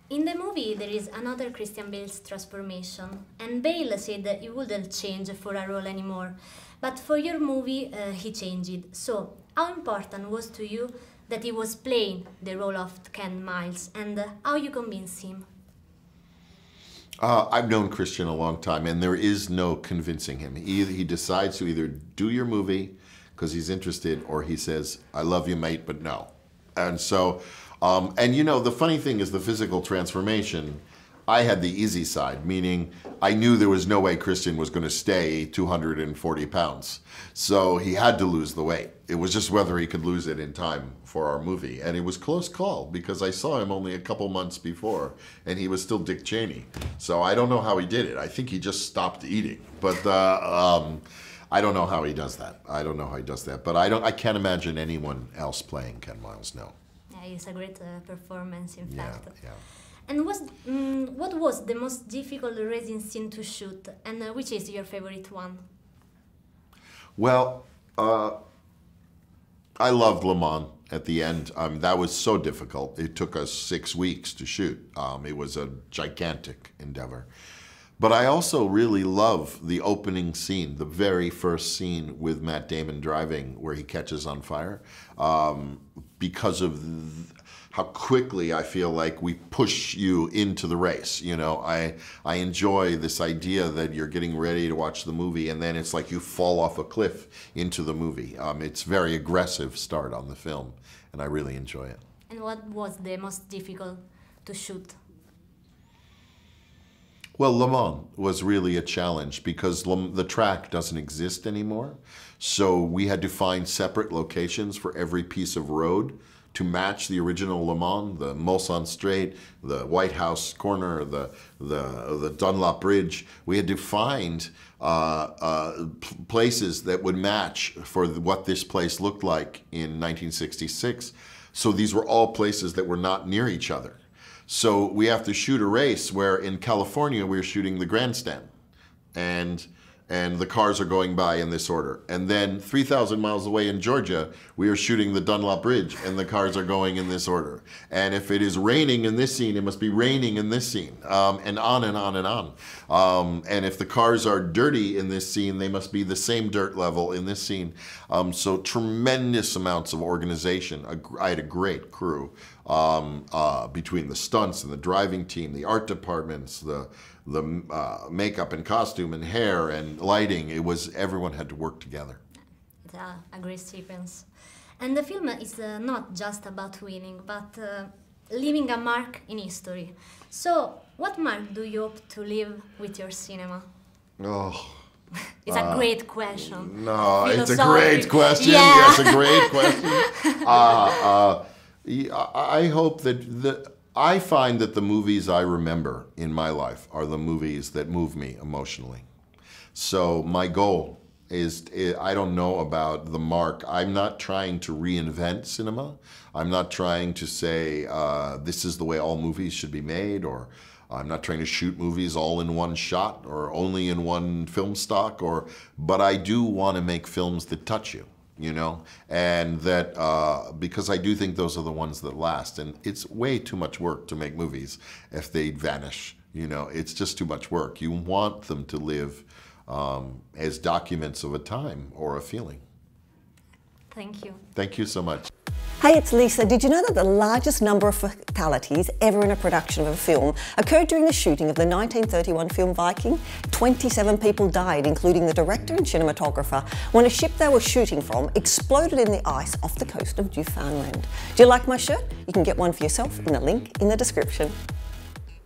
In the movie, there is another Christian Bale's transformation, and Bale said that he wouldn't change for a role anymore. But for your movie, he changed. So, how important was to you that he was playing the role of Ken Miles, and how you convinced him? I've known Christian a long time, and there is no convincing him. He decides to either do your movie because he's interested, or he says, "I love you, mate, but no." And so, and you know, the funny thing is the physical transformation. I had the easy side, meaning I knew there was no way Christian was going to stay 240 pounds. So he had to lose the weight. It was just whether he could lose it in time for our movie. And it was close call because I saw him only a couple months before and he was still Dick Cheney. So I don't know how he did it. I think he just stopped eating. But I don't know how he does that. I don't know how he does that. But I can't imagine anyone else playing Ken Miles, no. Yeah, it's a great performance, in fact. Yeah. And what was the most difficult racing scene to shoot, and which is your favorite one? Well, I loved Le Mans at the end. That was so difficult. It took us 6 weeks to shoot. It was a gigantic endeavor. But I also really love the opening scene, the very first scene with Matt Damon driving where he catches on fire, because of how quickly I feel like we push you into the race. You know, I enjoy this idea that you're getting ready to watch the movie and then it's like you fall off a cliff into the movie. It's very aggressive start on the film and I really enjoy it. And what was the most difficult to shoot? Well, Le Mans was really a challenge because the track doesn't exist anymore. So we had to find separate locations for every piece of road to match the original Le Mans, the Mulsanne Straight, the White House Corner, the Dunlop Bridge. We had to find places that would match for what this place looked like in 1966. So these were all places that were not near each other. So we have to shoot a race where in California we're shooting the grandstand and the cars are going by in this order. And then 3,000 miles away in Georgia, we are shooting the Dunlop Bridge and the cars are going in this order. And if it is raining in this scene, it must be raining in this scene, and on and on and on. And if the cars are dirty in this scene, they must be the same dirt level in this scene. So tremendous amounts of organization. I had a great crew between the stunts and the driving team, the art departments, the makeup and costume and hair and lighting. It was, everyone had to work together. It's a great sequence. And the film is not just about winning, but leaving a mark in history. So, what mark do you hope to leave with your cinema? Oh. It's a great question. No, it's a great question. Yeah. Yes, a great question. I hope that I find that the movies I remember in my life are the movies that move me emotionally. So my goal is, I don't know about the mark. I'm not trying to reinvent cinema. I'm not trying to say this is the way all movies should be made, or I'm not trying to shoot movies all in one shot or only in one film stock, but I do want to make films that touch you. You know, and that because I do think those are the ones that last, and it's way too much work to make movies if they vanish. You know, it's just too much work. You want them to live as documents of a time or a feeling. Thank you. Thank you so much. Hey, it's Lisa. Did you know that the largest number of fatalities ever in a production of a film occurred during the shooting of the 1931 film Viking? 27 people died, including the director and cinematographer, when a ship they were shooting from exploded in the ice off the coast of Newfoundland. Do you like my shirt? You can get one for yourself in the link in the description.